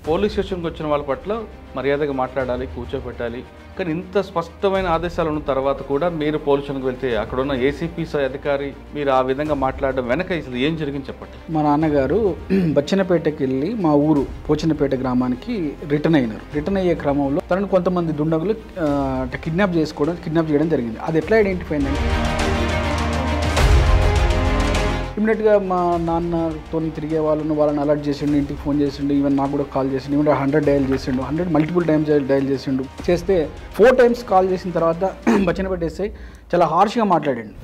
Police స్టేషన్కి వచ్చిన వాళ్ళ పట్ల మర్యాదగా మాట్లాడాలి, కూర్చోబెట్టాలి. కానీ ఇంత స్పష్టమైన ఆదేశాలు ఉన్న తర్వాత కూడా మీరు పోలీస్ స్టేషన్కి వెళ్తే అక్కడున్న ఏసీపీ అధికారి మీరు ఆ విధంగా మాట్లాడడం వెనక అసలు ఏం జరిగింది చెప్పండి. మా నాన్నగారు బచ్చన్నపేటకి వెళ్ళి మా ఊరు పోచన్నపేట గ్రామానికి రిటర్న్ అయినారు. రిటర్న్ అయ్యే క్రమంలో తనను కొంతమంది దుండగులు కిడ్నాప్ చేయడం జరిగింది. అది ఎట్లా ఐడెంటిఫై అయిందంటే ఇమీడియట్గా మా నాన్నతో తిరిగే వాళ్ళని అలర్ట్ చేసిండు, ఇంటికి ఫోన్ చేసిండు, ఈవెన్ నాకు కూడా కాల్ చేసిండు. ఈవెన్ 100 డయల్ చేసిండు, 100 మల్టిపుల్ టైమ్స్ డయల్ చేసిండు. చేస్తే 4 టైమ్స్ కాల్ చేసిన తర్వాత బచ్చన్నపేట ఎస్ఐ చాలా హార్ష్గా మాట్లాడండి.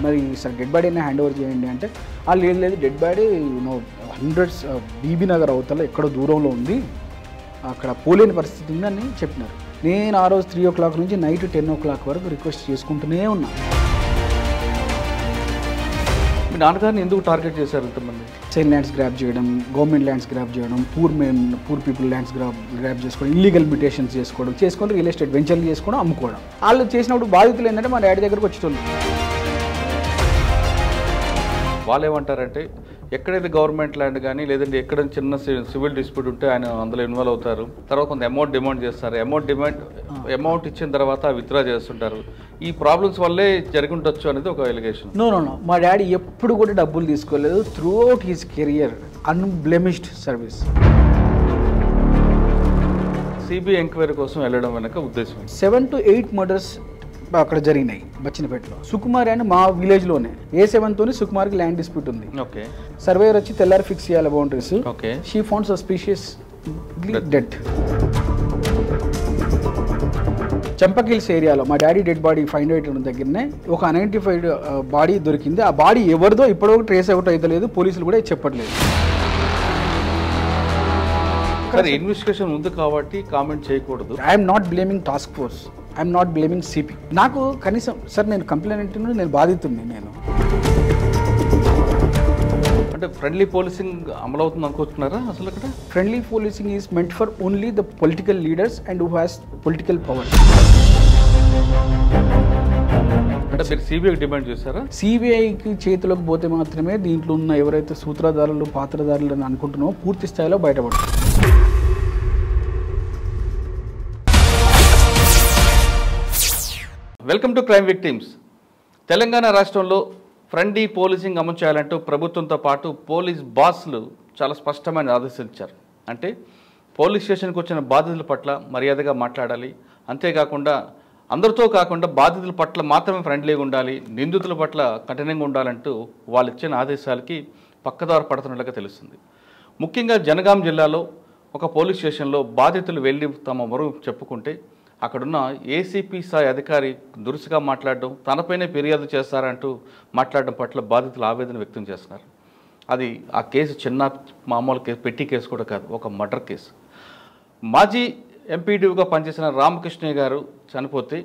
మరి సార్ డెడ్ బాడీని హ్యాండ్ ఓవర్ చేయండి అంటే వాళ్ళు లేదు డెడ్ బాడీ 100 బీబీ నగర్ అవతల ఎక్కడో దూరంలో ఉంది, అక్కడ పోలేని పరిస్థితి ఉందని చెప్పినారు. నేను ఆ రోజు 3 o'clock నుంచి నైట్ 10 o'clock వరకు రిక్వెస్ట్ చేసుకుంటూనే ఉన్నా. మీ నాన్నగారిని ఎందుకు టార్గెట్ చేశారు ఇంతమంది? చైల్డ్ ల్యాండ్స్ గ్రాప్ చేయడం, గవర్నమెంట్ ల్యాండ్స్ గ్రాప్ చేయడం, పూర్ పీపుల్ ల్యాండ్స్ గ్రాప్ చేసుకోవడం, ఇల్లీగల్ మ్యూటేషన్స్ చేసుకొని రియల్ ఎస్టేట్ వెంచర్లు చేసుకోవడం, అమ్ముకోవడం. వాళ్ళు చేసినప్పుడు బాధితులు ఏంటంటే మా డాడీ దగ్గరకు వచ్చేటోళ్ళు. వాళ్ళు ఏమంటారంటే ఎక్కడైతే గవర్నమెంట్ ల్యాండ్ కానీ లేదంటే ఎక్కడ చిన్న సివిల్ డిస్ప్యూట్ ఉంటే ఆయన అందులో ఇన్వాల్వ్ అవుతారు. తర్వాత కొంత అమౌంట్ డిమాండ్ చేస్తారు. అమౌంట్ ఇచ్చిన తర్వాత విత్డ్రా చేస్తుంటారు. ఈ ప్రాబ్లమ్స్ వల్లే జరిగి ఉండొచ్చు అనేది ఒక ఎలిగేషన్. నో మా డాడీ ఎప్పుడు కూడా డబ్బులు తీసుకోలేదు. Throughout his career unblemished service. CBI enquiry కోసం వెళ్ళడం వెనక ఉద్దేశం 7 to 8 మర్డర్స్ అక్కడ జరిగినాయి బచ్చన్నపేటలో. సుకుమార్ అని మా విలేజ్లోనే A7తోనే సుకుమార్కి ల్యాండ్ డిస్ప్యూట్ ఉంది. ఓకే, సర్వేయర్ వచ్చి తెల్లారి ఫిక్స్ చేయాలి boundaries. Okay, she found suspicious death. చంపకిల్స్ ఏరియాలో మా డాడీ డెడ్ బాడీ ఫైండ్ అయిన దగ్గరనే ఒక అన్ఐడెంటిఫైడ్ బాడీ దొరికింది. ఆ బాడీ ఎవరిదో ఇప్పటివరకు ట్రేస్ అవుట్ అవుతలేదు, పోలీసులు కూడా చెప్పట్లేదు. ఇన్వెస్టిగేషన్ ఉంది కాబట్టి కామెంట్ చేయకూడదు. I'm not blaming task force, I'm not blaming CP. నాకు కనీసం సార్ నేను కంప్లైంట్ నేను బాధితుడిని. నేను అంటే ఫ్రెండ్లీ పోలీసింగ్ అమలు అవుతుంది అనుకుంటున్నారా? అసలు అక్కడ friendly policing is meant for only the political leaders and who has political power. అంటే మీరు సిబిఐకి డిమాండ్ చేశారా? సిబిఐకి చేతిలోకి పోతే మాత్రమే దీంట్లో ఉన్న ఎవరైతే సూత్రధారులు పాత్రధారులు అని అనుకుంటున్నామో పూర్తి స్థాయిలో బయటపడుతుంది. Welcome to crime victims. Telangana రాష్ట్రంలో ఫ్రెండ్లీ పోలీసింగ్ అమలు చేయాలంటూ ప్రభుత్వంతో పాటు పోలీస్ బాస్లు చాలా స్పష్టమైన ఆదేశాలు ఇచ్చారు. అంటే పోలీస్ స్టేషన్కి వచ్చిన బాధితుల పట్ల మర్యాదగా మాట్లాడాలి, అంతేకాకుండా అందరితో కాకుండా బాధితుల పట్ల మాత్రమే ఫ్రెండ్లీగా ఉండాలి, నిందితుల పట్ల కఠినంగా ఉండాలంటూ వాళ్ళు ఇచ్చిన ఆదేశాలకి పక్కదారు పడుతున్నట్లుగా తెలుస్తుంది. ముఖ్యంగా జనగాం జిల్లాలో ఒక పోలీస్ స్టేషన్లో బాధితులు వెళ్ళి తమ మొరు చెప్పుకుంటే అక్కడున్న ఏసీపీ స్థాయి అధికారి దురుసుగా మాట్లాడడం, తనపైనే ఫిర్యాదు చేస్తారంటూ మాట్లాడడం పట్ల బాధితులు ఆవేదన వ్యక్తం చేస్తున్నారు. అది ఆ కేసు చిన్న మామూలు కేసు, పెట్టి కేసు కూడా కాదు, ఒక మర్డర్ కేసు. మాజీ ఎంపీడీగా పనిచేసిన రామకృష్ణయ్య గారు చనిపోతే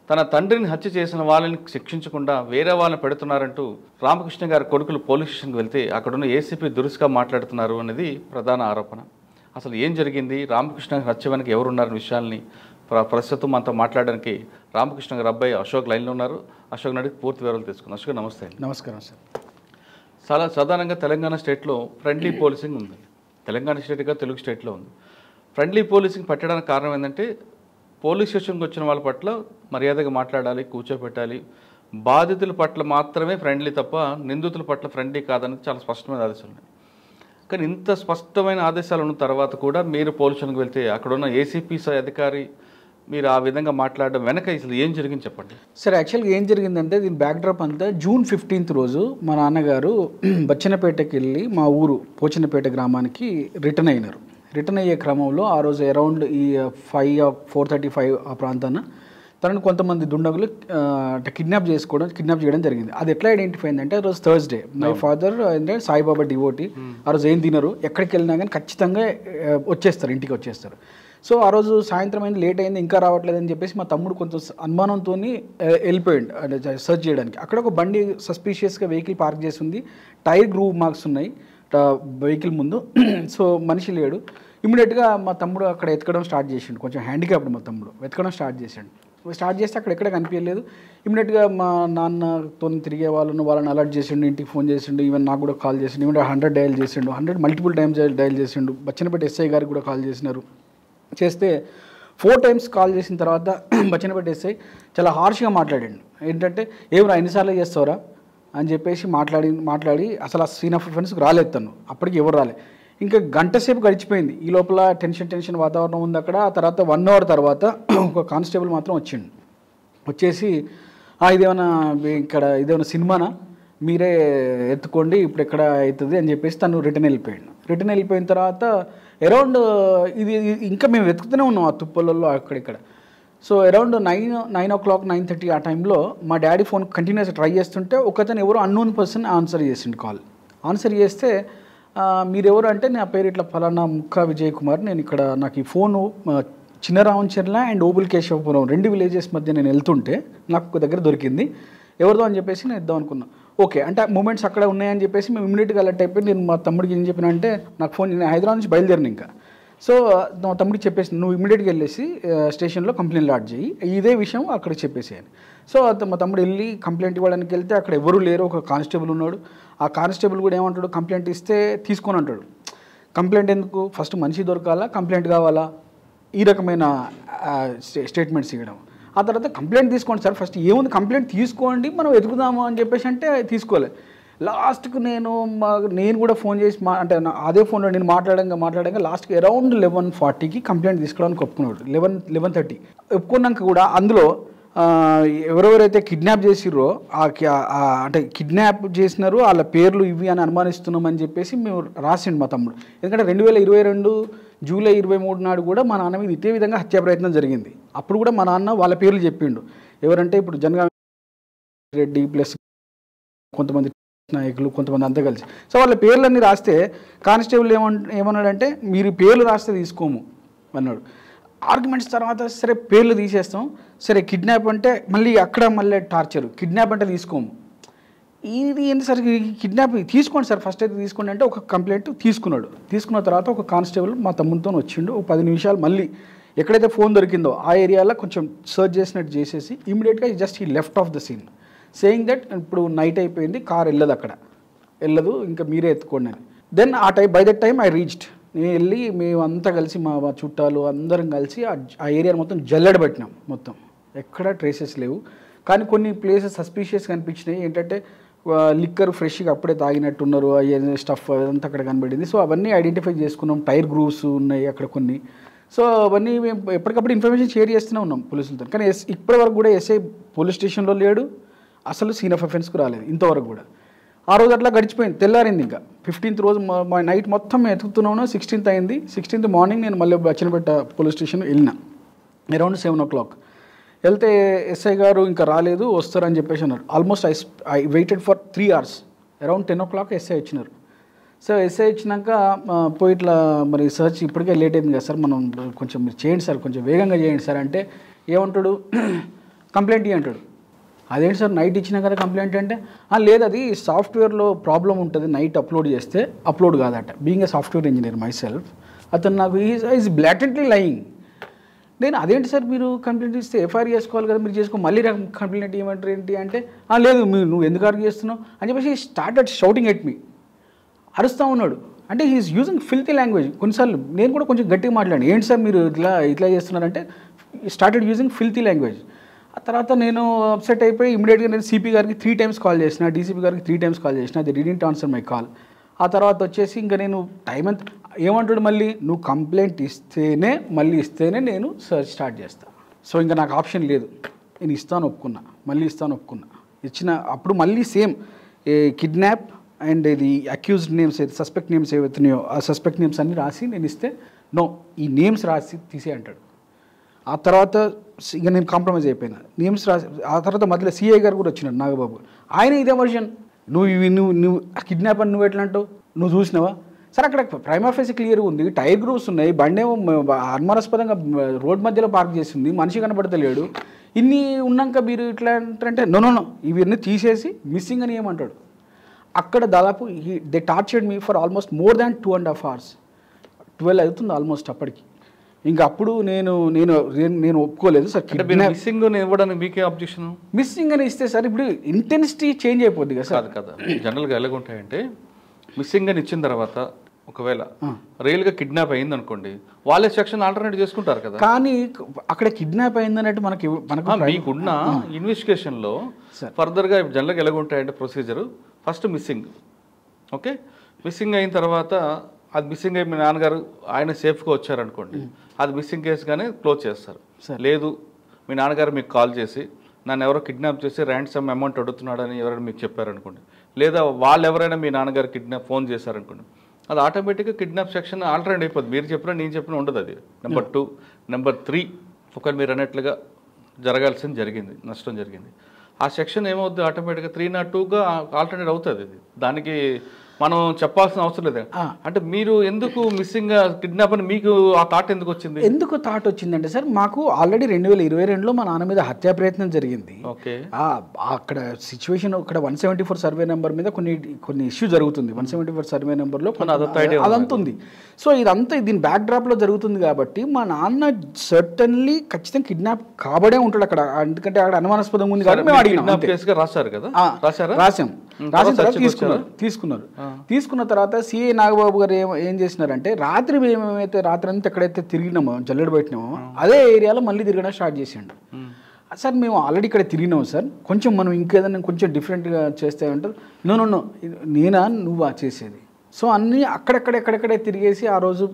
తన తండ్రిని హత్య చేసిన వాళ్ళని శిక్షించకుండా వేరే వాళ్ళని పెడుతున్నారంటూ రామకృష్ణ గారి కొడుకులు పోలీస్ స్టేషన్కి వెళ్తే అక్కడున్న ఏసీపీ దురుసుగా మాట్లాడుతున్నారు అనేది ప్రధాన ఆరోపణ. అసలు ఏం జరిగింది, రామకృష్ణ గారి హత్య వెనక ఎవరున్నారనే విషయాల్ని ప్రస్తుతం మనతో మాట్లాడడానికి రామకృష్ణ గారు అబ్బాయి అశోక్ లైన్లో ఉన్నారు. అశోక్ అడిగి పూర్తి వివరాలు తీసుకుందాం. అశోక్ నమస్తే. నమస్కారం సార్. చాలా సాధారణంగా తెలంగాణ స్టేట్లో ఫ్రెండ్లీ పోలీసింగ్ ఉంది. తెలంగాణ స్టేట్గా తెలుగు స్టేట్లో ఉంది. ఫ్రెండ్లీ పోలీసింగ్ పెట్టడానికి కారణం ఏంటంటే పోలీస్ స్టేషన్కి వచ్చిన వాళ్ళ పట్ల మర్యాదగా మాట్లాడాలి, కూర్చోబెట్టాలి, బాధితుల పట్ల మాత్రమే ఫ్రెండ్లీ తప్ప నిందితుల పట్ల ఫ్రెండ్లీ కాదని చాలా స్పష్టమైన ఆదేశాలు ఉన్నాయి. కానీ ఇంత స్పష్టమైన ఆదేశాలు ఉన్న తర్వాత కూడా మీరు పోలీస్ స్టేషన్కి వెళ్తే అక్కడున్న ఏసీపీ అధికారి మీరు ఆ విధంగా మాట్లాడడం వెనక అసలు ఏం జరిగింది చెప్పండి. సార్ యాక్చువల్గా ఏం జరిగిందంటే దీని బ్యాక్డ్రాప్ అంతా June 15th రోజు మా నాన్నగారు బచ్చన్నపేటకి వెళ్ళి మా ఊరు పోచన్నపేట గ్రామానికి రిటర్న్ అయినారు. రిటర్న్ అయ్యే క్రమంలో ఆ రోజు అరౌండ్ ఈ 4:35 ఆ ప్రాంతాన తనను కొంతమంది దుండగులు కిడ్నాప్ చేయడం జరిగింది. అది ఎట్లా ఐడెంటిఫై అయిందంటే ఆ రోజు థర్స్డే. మై ఫాదర్ అంటే సాయిబాబా డివోటీ. ఆ రోజు ఏం తినరు, ఎక్కడికి వెళ్ళినా కానీ ఖచ్చితంగా వచ్చేస్తారు, ఇంటికి వచ్చేస్తారు. సో ఆ రోజు సాయంత్రం అయింది, లేట్ అయింది, ఇంకా రావట్లేదని చెప్పేసి మా తమ్ముడు కొంచెం అనుమానంతో వెళ్ళిపోయాడు అంటే సర్చ్ చేయడానికి. అక్కడ ఒక బండి సస్పీషియస్గా వెహికల్ పార్క్ చేసి ఉంది, టైర్ గ్రూవ్ మార్క్స్ ఉన్నాయి వెహికల్ ముందు. సో మనిషి లేడు. ఇమీడియట్గా మా తమ్ముడు అక్కడ ఎతకడం స్టార్ట్ చేసిండు. కొంచెం హ్యాండిక్యాప్డ్ మా తమ్ముడు, వెతకడం స్టార్ట్ చేసాడు. స్టార్ట్ చేస్తే అక్కడ ఎక్కడ కనిపించలేదు. ఇమీడియట్గా మా నాన్నతో తిరిగే వాళ్ళని అలర్ట్ చేసిండు, ఇంటికి ఫోన్ చేసిండు, ఈవెన్ నాకు కూడా కాల్ చేసిండు. ఈవెన్ 100 డయల్ చేసిండు, 100 మల్టిపుల్ టైమ్స్ డయల్ చేసిండు. బచ్చన్నపేట ఎస్ఐ గారికి కూడా కాల్ చేసినారు. చేస్తే 4 టైమ్స్ కాల్ చేసిన తర్వాత బచ్చన్నపేట ఎస్ఐ చాలా హార్ష్గా మాట్లాడాడు. ఏంటంటే ఏమరా ఎన్నిసార్లు చేస్తావురా అని చెప్పేసి మాట్లాడి అసలు ఆ సీన్ ఆఫ్ అఫెన్స్కి రాలేదు తను. అప్పటికి ఎవరు రాలే. ఇంకా గంట సేపు గడిచిపోయింది. ఈ లోపల టెన్షన్ వాతావరణం ఉంది అక్కడ. ఆ తర్వాత 1 అవర్ తర్వాత ఒక కానిస్టేబుల్ మాత్రం వచ్చిండు. వచ్చేసి ఇదేమైనా సినిమానా, మీరే ఎత్తుకోండి, ఇప్పుడు ఎక్కడ అవుతుంది అని చెప్పేసి తను రిటర్న్ వెళ్ళిపోయిన తర్వాత అరౌండ్ ఇది ఇంకా మేము వెతుకుతూనే ఉన్నాం ఆ తుప్పలలో అక్కడిక్కడ. సో అరౌండ్ 9 o'clock 9:30 ఆ టైంలో మా డాడీ ఫోన్ కంటిన్యూస్గా ట్రై చేస్తుంటే ఒకతను ఎవరో అన్నోన్ పర్సన్ ఆన్సర్ చేసిండు కాల్. ఆన్సర్ చేస్తే మీరెవరు అంటే నా పేరు ఇట్లా ఫలానా ముక్కా విజయ్ కుమార్, నేను ఇక్కడ నాకు ఈ phone Chinnaravancherla and Obul Keshavapuram 2 villages మధ్య నేను వెళ్తుంటే నాకు ఒక దగ్గర దొరికింది, ఎవరిదో అని చెప్పేసి నేను ఇద్దాం అనుకున్నా. ఓకే అంటే మూమెంట్స్ అక్కడ ఉన్నాయని చెప్పేసి మేము ఇమీడియట్గా అలర్ట్ అయిపోయి నేను మా తమ్ముడికి ఏం చెప్పిన అంటే నాకు ఫోన్, నేను హైదరాబాద్ నుంచి బయలుదేరిన ఇంకా. సో మా తమ్ముడికి చెప్పేసి నువ్వు ఇమీడియట్గా వెళ్ళేసి స్టేషన్లో కంప్లైంట్ లాడ్జ్ చేయి, ఇదే విషయం అక్కడ చెప్పేసి అని. సో మా తమ్ముడు వెళ్ళి కంప్లైంట్ ఇవ్వడానికి వెళ్తే అక్కడ ఎవరు లేరు, ఒక కానిస్టేబుల్ ఉన్నాడు. ఆ కానిస్టేబుల్ కూడా ఏమంటాడు, కంప్లైంట్ ఇస్తే తీసుకొని అంటాడు. కంప్లైంట్ ఎందుకు, ఫస్ట్ మనిషి దొరకాలా, కంప్లైంట్ కావాలా, ఈ రకమైన స్టేట్మెంట్స్ ఇవ్వడం. ఆ తర్వాత కంప్లైంట్ తీసుకోండి సార్, ఫస్ట్ ఏముంది కంప్లైంట్ తీసుకోండి మనం వెతుకుదాము అని చెప్పేసి అంటే తీసుకోలే. లాస్ట్కు నేను కూడా ఫోన్ చేసి అంటే అదే ఫోన్లో నేను మాట్లాడంగా లాస్ట్కి అరౌండ్ 11:40కి కంప్లైంట్ తీసుకోవడానికి ఒప్పుకున్నాడు. 11:30 ఒప్పుకున్నాక కూడా అందులో ఎవరెవరైతే కిడ్నాప్ చేసిర్రో అంటే కిడ్నాప్ చేసినారు వాళ్ళ పేర్లు ఇవి అని అనుమానిస్తున్నామని చెప్పేసి మేము రాసిండు మా తమ్ముడు. ఎందుకంటే 2022 జూలై 23 నాడు కూడా మా నాన్న మీద ఇదే విధంగా హత్యా ప్రయత్నం జరిగింది. అప్పుడు కూడా మా నాన్న వాళ్ళ పేర్లు చెప్పిండు. ఎవరంటే ఇప్పుడు జనగామ రెడ్డి ప్లస్ కొంతమంది నాయకులు, కొంతమంది అంతా కలిసి. సో వాళ్ళ పేర్లన్నీ రాస్తే కానిస్టేబుల్ ఏమన్నాడంటే మీరు పేర్లు రాస్తే తీసుకోము అన్నాడు. ఆర్గ్యుమెంట్స్ తర్వాత సరే పేర్లు తీసేస్తాం, సరే కిడ్నాప్ అంటే మళ్ళీ టార్చర్, కిడ్నాప్ అంటే తీసుకోము. ఇది ఏంటి సార్, కిడ్నాప్ తీసుకోండి సార్ ఫస్ట్ అయితే తీసుకోండి అంటే ఒక కంప్లైంట్ తీసుకున్నాడు. తీసుకున్న తర్వాత ఒక కానిస్టేబుల్ మా తమ్ముడితో వచ్చిండు. ఒక 10 నిమిషాలు మళ్ళీ ఎక్కడైతే ఫోన్ దొరికిందో ఆ ఏరియాలో కొంచెం సర్చ్ చేసినట్టు చేసేసి ఇమీడియట్గా జస్ట్ ఈ left of the scene saying that ఇప్పుడు నైట్ అయిపోయింది, కార్ వెళ్ళదు ఇంకా మీరే ఎత్తుకోండి అని. Then by that time I reached. నేను వెళ్ళి మేమంతా కలిసి మా చుట్టాలు అందరం కలిసి ఆ ఏరియా మొత్తం జల్లెడబట్టినాం. మొత్తం ఎక్కడ ట్రేసెస్ లేవు. కానీ కొన్ని ప్లేసెస్ సస్పీషియస్గా అనిపించినాయి. ఏంటంటే లిక్కర్ ఫ్రెష్గా అప్పుడే తాగినట్టున్నారు, అయ్యే స్టఫ్ అదంతా అక్కడ కనబడింది. సో అవన్నీ ఐడెంటిఫై చేసుకున్నాం. టైర్ గ్రూవ్స్ ఉన్నాయి అక్కడ కొన్ని. సో అవన్నీ మేము ఎప్పటికప్పుడు ఇన్ఫర్మేషన్ షేర్ చేస్తూనే ఉన్నాం పోలీసులతో. కానీ ఇప్పటివరకు కూడా ఎస్ఐ పోలీస్ స్టేషన్లో లేడు, అసలు సీన్ ఆఫ్ అఫెన్స్కి రాలేదు ఇంతవరకు కూడా. ఆ రోజు అట్లా గడిచిపోయింది. తెల్లారింది ఇంకా 15th రోజు మా నైట్ మొత్తం మేము ఎత్తుకుతున్నాను. 16th అయింది. 16th మార్నింగ్ నేను మళ్ళీ బచ్చన్నపేట పోలీస్ స్టేషన్ వెళ్ళిన అరౌండ్ 7 o'clock. వెళ్తే ఎస్ఐ గారు ఇంకా రాలేదు, వస్తారని చెప్పేసి అన్నారు. Almost I waited for 3 hours. Around 10 o'clock SI వచ్చినారు. సో ఎస్ఐ వచ్చినాక పోయి ఇట్లా మరి సర్చ్ ఇప్పటికే లేట్ అయింది కదా సార్, మనం కొంచెం మీరు చేయండి సార్, కొంచెం వేగంగా చేయండి సార్ అంటే ఏమంటాడు, కంప్లైంట్ అంటాడు. అదేంటి సార్ నైట్ ఇచ్చినా కదా కంప్లైంట్ అంటే, లేదు అది సాఫ్ట్వేర్లో ప్రాబ్లం ఉంటుంది, నైట్ అప్లోడ్ చేస్తే అప్లోడ్ కాదట. Being a software engineer my self, అతను నాకు ఈజ్ బ్లాటెంట్లీ లయింగ్. నేను అదేంటి సార్ మీరు కంప్లైంట్ ఇస్తే ఎఫ్ఐఆర్ చేసుకోవాలి కదా, మీరు చేసుకో మళ్ళీ కంప్లైంట్ ఇవ్వమంటారు ఏంటి అంటే, లేదు నువ్వు ఎందుకు ఆర్గ్యూ చేస్తున్నావు అని చెప్పేసి స్టార్టెడ్ షౌటింగ్ ఎట్ మీ, అరుస్తూ ఉన్నాడు. అంటే హీఈస్ యూజింగ్ ఫిల్తీ లాంగ్వేజ్. కొన్నిసార్లు నేను కూడా కొంచెం గట్టిగా మాట్లాడాను, ఏంటి సార్ మీరు ఇట్లా చేస్తున్నారంటే స్టార్టెడ్ యూజింగ్ ఫిల్తీ లాంగ్వేజ్. ఆ తర్వాత నేను అప్సెట్ అయిపోయి ఇమీడియట్గా నేను సిపి గారికి 3 times కాల్ చేసిన, డీసీపీ గారికి 3 times కాల్ చేసిన, అది డిడ్ంట్ ఆన్సర్ మై కాల్. ఆ తర్వాత వచ్చేసి ఇంకా నేను టైం అంతా ఏమంటాడు, మళ్ళీ నువ్వు కంప్లైంట్ ఇస్తేనే నేను సర్చ్ స్టార్ట్ చేస్తాను. సో ఇంకా నాకు ఆప్షన్ లేదు, నేను ఒప్పుకున్నా. ఇచ్చిన అప్పుడు మళ్ళీ సేమ్ కిడ్నాప్ అండ్ ఇది అక్యూజ్డ్ నేమ్స్ సస్పెక్ట్ నేమ్స్ ఏవైతున్నాయో ఆ సస్పెక్ట్ నేమ్స్ అన్నీ రాసి నేను ఇస్తే నో ఈ నేమ్స్ రాసి తీసే అంటాడు. ఆ తర్వాత ఇక నేను కాంప్రమైజ్ అయిపోయినా, నేమ్స్ రాసి. ఆ తర్వాత మధ్యలో సిఐ గారు కూడా వచ్చినాడు, నాగబాబు. ఆయన ఇదే వర్షన్, నువ్వు కిడ్నాప్ అని నువ్వు ఎట్లా అంటావు, నువ్వు చూసినావా సార్, అక్కడ ప్రైమ్ ఆఫీస్ క్లియర్గా ఉంది, టైర్ గ్రూవ్స్ ఉన్నాయి, బండేమో అనుమానాస్పదంగా రోడ్ మధ్యలో పార్క్ చేసింది, మనిషి కనబడతలేడు, ఇన్ని ఉన్నాక మీరు ఇట్లా అంటే నో ఇవన్నీ తీసేసి మిస్సింగ్ అని ఏమంటాడు. అక్కడ దాదాపు they tortured me for almost more than 2.5 hours. 12 అవుతుంది ఆల్మోస్ట్. అప్పటికి ఇంకా అప్పుడు నేను నేను నేను ఒప్పుకోలేదు సార్. మిస్సింగ్ ఇవ్వడానికి మీకే అబ్జెక్షన్? మిస్సింగ్ అని ఇస్తే సార్ ఇప్పుడు ఇంటెన్సిటీ చేంజ్ అయిపోద్ది కదా సార్. కాదు జనరల్గా ఎలాగుంటాయంటే మిస్సింగ్ అని ఇచ్చిన తర్వాత ఒకవేళ రియల్గా కిడ్నాప్ అయింది అనుకోండి, వాళ్ళే సెక్షన్ ఆల్టర్నేట్ చేసుకుంటారు కదా. కానీ అక్కడ కిడ్నాప్ అయింది అన్నట్టు మనకు మీకున్న ఇన్వెస్టిగేషన్లో ఫర్దర్గా జనరల్గా ఎలాగుంటాయంటే procedure first missing. Okay, missing అయిన తర్వాత అది మిస్సింగ్ అయి మీ నాన్నగారు ఆయన సేఫ్గా వచ్చారనుకోండి, అది మిస్సింగ్ కేసుగానే క్లోజ్ చేస్తారు. లేదు మీ నాన్నగారు మీకు కాల్ చేసి నన్ను ఎవరో కిడ్నాప్ చేసి ర్యాంసమ్ అమౌంట్ అడుగుతున్నాడని ఎవరైనా మీకు చెప్పారనుకోండి, లేదా వాళ్ళు ఎవరైనా మీ నాన్నగారు ఫోన్ చేశారనుకోండి, అది ఆటోమేటిక్గా కిడ్నాప్ సెక్షన్ ఆల్టర్నేట్ అయిపోద్ది. మీరు చెప్పినా నేను చెప్పినా ఉండదు అది. నెంబర్ 2. నెంబర్ 3, ఒకవేళ మీరు అన్నట్లుగా జరగాల్సింది జరిగింది, నష్టం జరిగింది, ఆ సెక్షన్ ఏమవుద్ది ఆటోమేటిక్గా 302గా ఆల్టర్నేట్ అవుతుంది. అది దానికి మనం చెప్పాల్సిన అవసరం లేదు. అంటే మీరు ఎందుకు మిస్సింగ్ కిడ్నాప్ అని మీకు ఆ థాట్ ఎందుకు వచ్చింది? ఎందుకు థాట్ వచ్చిందంటే సార్, మాకు ఆల్రెడీ 2022లో మా నాన్న మీద హత్యా ప్రయత్నం జరిగింది. ఓకే, అక్కడ సిచ్యువేషన్ అక్కడ 174 సర్వే నెంబర్ మీద కొన్ని ఇష్యూ జరుగుతుంది. 174 సర్వే నెంబర్లో అదంతా ఉంది. సో ఇదంతా దీని బ్యాక్ డ్రాప్లో జరుగుతుంది కాబట్టి మా నాన్న సర్టన్లీ ఖచ్చితంగా కిడ్నాప్ కాబడే ఉంటాడు అక్కడ. ఎందుకంటే అక్కడ అనుమానాస్పదంగా ఉంది కాబట్టి మేము అడిగినాం. రాశారు కదా, రాసిన తర్వాత తీసుకున్నారు. తీసుకున్న తర్వాత సిఐ నాగబాబు గారు ఏం చేసినారంటే రాత్రి అంతా ఎక్కడైతే తిరిగినామో జల్లెడ పెట్టినామో అదే ఏరియాలో మళ్ళీ తిరగడం స్టార్ట్ చేసిండు. సార్ మేము ఆల్రెడీ ఇక్కడ తిరిగినాం సార్, కొంచెం మనం ఇంకేదైనా కొంచెం డిఫరెంట్గా చేస్తే అంటారు. నో నేనా నువ్వా చేసేది? సో అన్నీ అక్కడెక్కడెక్కడెక్కడే తిరిగేసి ఆ రోజు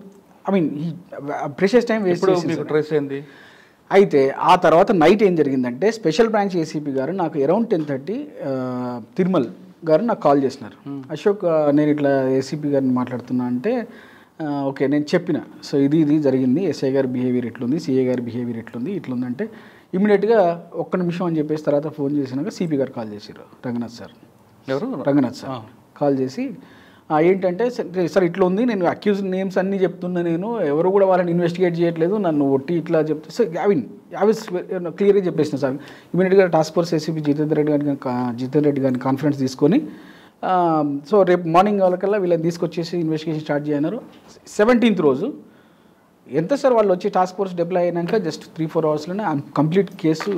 ప్రెషియస్ టైం వేస్ట్ ట్రేస్ అయింది. అయితే ఆ తర్వాత నైట్ ఏం జరిగిందంటే స్పెషల్ బ్రాంచ్ ఏసీపీ గారు నాకు అరౌండ్ 10:30 తిరుమల్ గారు నాకు కాల్ చేసినారు. అశోక్, నేను ఇట్లా ఏసీపీ గారిని మాట్లాడుతున్నా అంటే ఓకే నేను చెప్పిన. సో ఇది జరిగింది, ఎస్ఐ గారి బిహేవియర్ ఎట్లుంది, సిఐ గారి బిహేవియర్ ఎట్లుందంటే ఇమీడియట్గా ఒక్క నిమిషం అని చెప్పేసి తర్వాత ఫోన్ చేసినాక సిపి గారు కాల్ చేశారు. రంగనాథ్ సార్ కాల్ చేసి ఏంటంటే సార్ ఇట్లా ఉంది, నేను అక్యూజ్ నేమ్స్ అన్నీ చెప్తున్నా, నేను ఎవరు కూడా వాళ్ళని ఇన్వెస్టిగేట్ చేయట్లేదు, నన్ను ఒట్టి ఇట్లా చెప్తే సార్ క్లియర్గా చెప్పేసిన సార్. ఇమీడియట్గా task force ACP Jitender Reddy గారిని కాన్ఫరెన్స్ తీసుకొని సో రేపు మార్నింగ్ వాళ్ళకల్లా వీళ్ళని తీసుకొచ్చేసి ఇన్వెస్టిగేషన్ స్టార్ట్ చేయన్నారు. 17th రోజు ఎంత సార్ వాళ్ళు వచ్చి టాస్క్ ఫోర్స్ డిప్లాయ్ అయినాక జస్ట్ 3-4 అవర్స్లోనే కంప్లీట్ కేసు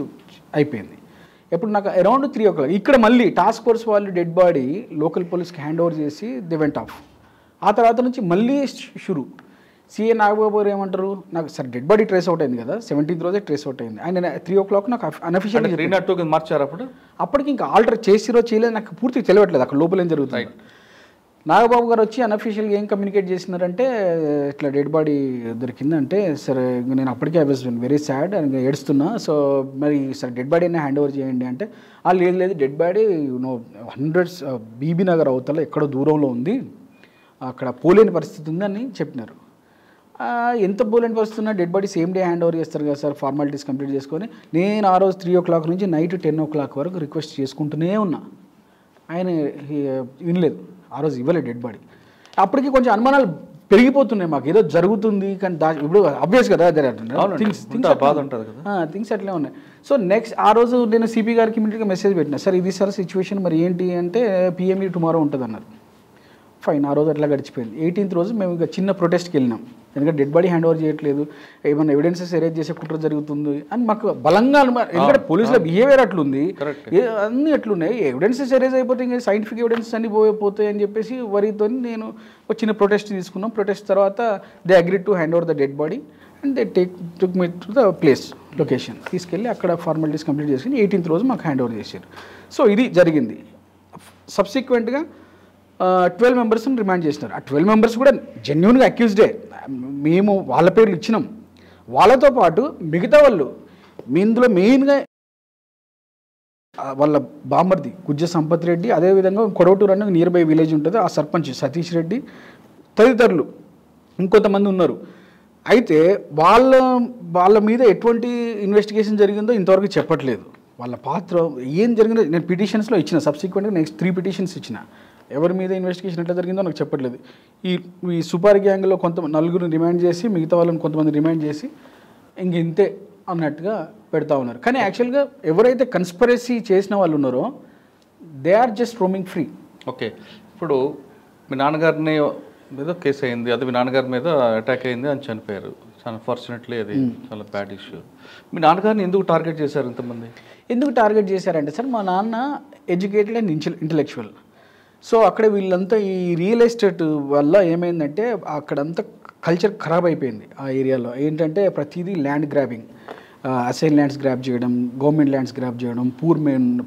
అయిపోయింది. ఎప్పుడు నాకు అరౌండ్ 3 o'clock ఇక్కడ మళ్ళీ టాస్క్ ఫోర్స్ వాళ్ళు డెడ్ బాడీ లోకల్ పోలీస్కి హ్యాండ్ ఓవర్ చేసి దే వెంట్ ఆఫ్. ఆ తర్వాత నుంచి మళ్ళీ షురు. సిఏ నాగబాబు గారు ఏమంటారు, నాకు sir dead body trace out అయింది కదా, 17th రోజే ట్రేస్ అవుట్ అయింది. ఆయన 3 o'clock నాకు అన్అఫిషియల్ మార్చారు. అప్పటికి ఇంకా ఆల్టర్ చేసిరో చేయలేదు నాకు పూర్తిగా తెలియట్లేదు అక్కడ లోపల ఏం జరుగుతుంది. నాగబాబు గారు వచ్చి అన్అఫిషియల్గా ఏం కమ్యూనికేట్ చేసినారంటే ఇట్లా డెడ్ బాడీ దొరికిందంటే సరే నేను అప్పటికే ఐ వాజ్ వెరీ సాడ్ అని ఏడుస్తున్నా, సో మరి సార్ డెడ్ బాడీ అయినా హ్యాండ్ ఓవర్ చేయండి అంటే లేదు డెడ్ బాడీ 100 బీబీ నగర్ అవతల ఎక్కడో దూరంలో ఉంది, అక్కడ పోలేని పరిస్థితి ఉందని చెప్పినారు. ఎంత పోలేని పరిస్థితి ఉన్నా dead body same day hand over చేస్తారు కదా సార్, ఫార్మాలిటీస్ కంప్లీట్ చేసుకొని. నేను ఆ రోజు 3 o'clock నుంచి నైట్ 10 o'clock వరకు రిక్వెస్ట్ చేసుకుంటూనే ఉన్నా, ఆయన వినలేదు. ఆ రోజు ఇవ్వలేదు డెడ్ బాడీ. అప్పటికి కొంచెం అనుమానాలు పెరిగిపోతున్నాయి మాకు, ఏదో జరుగుతుంది కానీ ఇప్పుడు అబ్వియస్ కదా థింగ్స్ అట్లే ఉన్నాయి. సో నెక్స్ట్ ఆ రోజు నేను సిపి గారికి ఇమీడియట్గా మెసేజ్ పెట్టినా, సార్ ఇది సార్ సిచ్యువేషన్ మరి ఏంటి అంటే పిఎంఈ టుమారో ఉంటుంది అన్నారు. ఫైన్, ఆ రోజు అట్లా గడిచిపోయింది. 18th రోజు మేము ఇక చిన్న ప్రొటెస్ట్కి వెళ్ళినాం, ఎందుకంటే డెడ్ బాడీ హ్యాండ్ ఓవర్ చేయట్లేదు, ఏమైనా ఎవిడెన్సెస్ ఎరేజ్ చేసే కుట్ర జరుగుతుంది అని మాకు బలంగా ఎందుకంటే పోలీసుల బిహేవియర్ అట్లుంది, అన్నీ అట్లున్నాయి, ఎవిడెన్సెస్ ఎరేజ్ అయిపోతే ఇంకా సైంటిఫిక్ ఎవిడెన్సెస్ అన్ని పోతాయి అని చెప్పేసి వరితో నేను ఒక చిన్న ప్రొటెస్ట్ తీసుకున్నాం. ప్రొటెస్ట్ తర్వాత they agree to hand over the dead body and they took me to the place location తీసుకెళ్ళి అక్కడ ఫార్మాలిటీస్ కంప్లీట్ చేసుకుని 18th రోజు మాకు హ్యాండ్ ఓవర్ చేశారు. సో ఇది జరిగింది. సబ్సిక్వెంట్గా 12 మెంబర్స్ని రిమాండ్ చేసినారు. ఆ 12 మెంబర్స్ కూడా జెన్యున్గా అక్యూజ్డే, మేము వాళ్ళ పేర్లు ఇచ్చినాం. వాళ్ళతో పాటు మిగతా వాళ్ళు ఇందులో మెయిన్గా వాళ్ళ బామర్ది గుజ్జ సంపత్ రెడ్డి, అదేవిధంగా కొడవటూరు అనే నియర్ బై విలేజ్ ఉంటుంది, ఆ సర్పంచ్ సతీష్ రెడ్డి తదితరులు ఇంకొంతమంది ఉన్నారు. అయితే వాళ్ళ మీద ఎటువంటి ఇన్వెస్టిగేషన్ జరిగిందో ఇంతవరకు చెప్పట్లేదు. వాళ్ళ పాత్ర ఏం జరిగిందో నేను పిటిషన్స్లో ఇచ్చిన, సబ్సిక్వెంట్గా నెక్స్ట్ 3 petitions ఇచ్చిన. ఎవరి మీద ఇన్వెస్టిగేషన్ ఎట్లా జరిగిందో నాకు చెప్పట్లేదు. ఈ సుపారి గ్యాంగ్లో నలుగురిని రిమాండ్ చేసి మిగతా వాళ్ళని కొంతమంది రిమాండ్ చేసి ఇంతే అన్నట్టుగా పెడతా ఉన్నారు. కానీ యాక్చువల్గా ఎవరైతే కన్స్పరసీ చేసిన వాళ్ళు ఉన్నారో they are just roaming free. Okay, ఇప్పుడు మీ నాన్నగారిని మీద కేసు అయింది, అది మీ నాన్నగారి మీద అటాక్ అయింది అని చనిపోయారు. చాలా అన్ఫార్చునేట్లీ అది చాలా బ్యాడ్ ఇష్యూ. మీ నాన్నగారిని ఎందుకు టార్గెట్ చేశారు ఇంతమంది? ఎందుకు టార్గెట్ చేశారంటే సార్, మా నాన్న ఎడ్యుకేటెడ్ అండ్ ఇంటలెక్చువల్. సో అక్కడ వీళ్ళంతా ఈ రియల్ ఎస్టేట్ వల్ల ఏమైందంటే అక్కడంతా కల్చర్ ఖరాబ్ అయిపోయింది ఆ ఏరియాలో. ఏంటంటే ప్రతిదీ land grabbing, assign lands grab చేయడం, గవర్నమెంట్ ల్యాండ్స్ గ్రాబ్ చేయడం,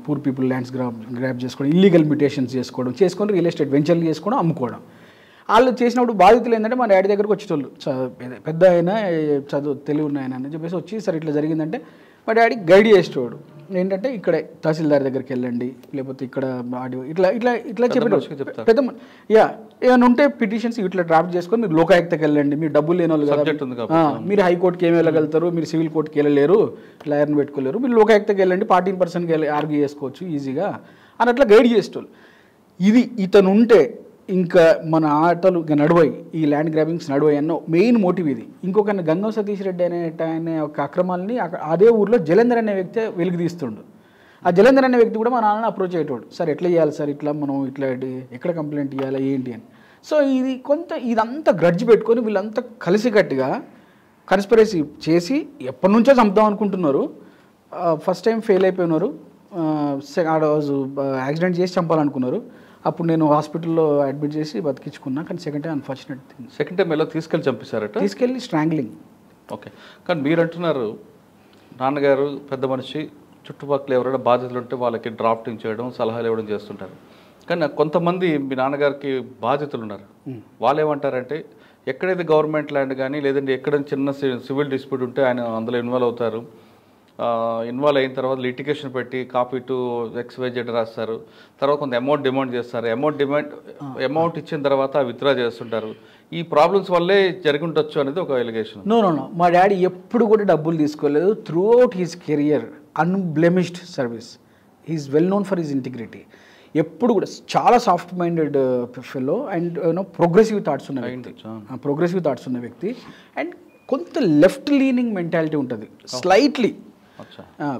పూర్ పీపుల్ ల్యాండ్స్ గ్రాబ్ చేసుకోవడం, ఇల్లీగల్ మ్యూటేషన్స్ చేసుకొని రియల్ ఎస్టేట్ వెంచర్లు చేసుకోవడం, అమ్ముకోవడం. వాళ్ళు చేసినప్పుడు బాధితులు ఏంటంటే మా డాడీ దగ్గరకు వచ్చేటోళ్ళు, పెద్ద అయినా చదువు తెలివి ఉన్నాయన అని చెప్పేసి వచ్చి, సరే ఇట్లా జరిగిందంటే మా డాడీ గైడ్ చేసేవాడు. ఏంటంటే ఇక్కడే తహసీల్దార్ దగ్గరికి వెళ్ళండి, లేకపోతే ఇక్కడ ఇట్లా ఇట్లా ఇట్లా చెప్పేటప్పుడు పెద్ద ఏమైనా ఉంటే పిటిషన్స్ ఇట్లా డ్రాఫ్ట్ చేసుకొని మీరు లోకాయుక్తకి వెళ్ళండి, మీరు డబ్బులు లేని వాళ్ళు కదా, మీరు హైకోర్టుకి ఏమి వెళ్ళగలుగుతారు, మీరు సివిల్ కోర్టుకి వెళ్ళలేరు, లాయర్ని పెట్టుకోలేరు, మీరు లోకాయుక్తకి వెళ్ళండి, 14% ఆర్గ్యూ చేసుకోవచ్చు ఈజీగా అని అట్లా గైడ్ చేసేటోళ్ళు. ఇది ఇతను ఉంటే ఇంకా మన ఆటలు నడువై, ఈ ల్యాండ్ గ్రాబింగ్స్ నడువై అన్న మెయిన్ మోటివ్ ఇది. ఇంకొక గంగం సతీష్ రెడ్డి అనే ఒక అక్రమాలని అదే ఊర్లో జలంధర్ అనే వ్యక్తి వెలుగు తీస్తుండు. ఆ జలంధర్ అనే వ్యక్తి కూడా మా నాన్న అప్రోచ్ అయ్యేటోడు, సార్ ఎట్లా చేయాలి సార్, ఇట్లా మనం ఇట్లా ఎక్కడ కంప్లైంట్ ఇవ్వాలి ఏంటి అని. సో ఇది ఇదంతా గ్రడ్జ్ పెట్టుకొని వీళ్ళంతా కలిసికట్టుగా కన్స్పిరసీ చేసి ఎప్పటి నుంచో చంపుదాం అనుకుంటున్నారు. ఫస్ట్ టైం ఫెయిల్ అయిపోయినారు, ఆ రోజు యాక్సిడెంట్ చేసి చంపాలనుకున్నారు. అప్పుడు నేను హాస్పిటల్లో అడ్మిట్ చేసి బతికించుకున్నా. కానీ second time unfortunate thing. Second time ఎలా తీసుకెళ్ళి చంపేశారట? తీసుకెళ్ళి స్ట్రాంగ్లింగ్. ఓకే. కానీ మీరు అంటున్నారు నాన్నగారు పెద్ద మనిషి, చుట్టుపక్కల ఎవరైనా బాధ్యతలు ఉంటే వాళ్ళకి డ్రాఫ్టింగ్ చేయడం, సలహాలు ఇవ్వడం చేస్తుంటారు. కానీ కొంతమంది మీ నాన్నగారికి బాధ్యతలు ఉన్నారు. వాళ్ళు ఏమంటారంటే ఎక్కడైతే గవర్నమెంట్ ల్యాండ్ కానీ లేదంటే ఎక్కడైనా చిన్న సివిల్ డిస్ప్యూట్ ఉంటే ఆయన అందులో ఇన్వాల్వ్ అవుతారు. ఇన్వాల్వ్ అయిన తర్వాత లిటిగేషన్ పెట్టి కాపీ టు XYZ రాస్తారు. తర్వాత కొంత అమౌంట్ డిమాండ్ చేస్తారు. అమౌంట్ ఇచ్చిన తర్వాత విత్డ్రా చేస్తుంటారు. ఈ ప్రాబ్లమ్స్ వల్లే జరిగి ఉండొచ్చు అనేది ఒక ఎలిగేషన్. నో మా డాడీ ఎప్పుడు కూడా డబ్బులు తీసుకోలేదు. Throughout his career unblemished service. He's well known for his integrity. ఎప్పుడు కూడా చాలా soft minded fellow and progressive thoughts ఉన్న వ్యక్తి అండ్ కొంత లెఫ్ట్ లీనింగ్ మెంటాలిటీ ఉంటుంది, స్లైట్లీ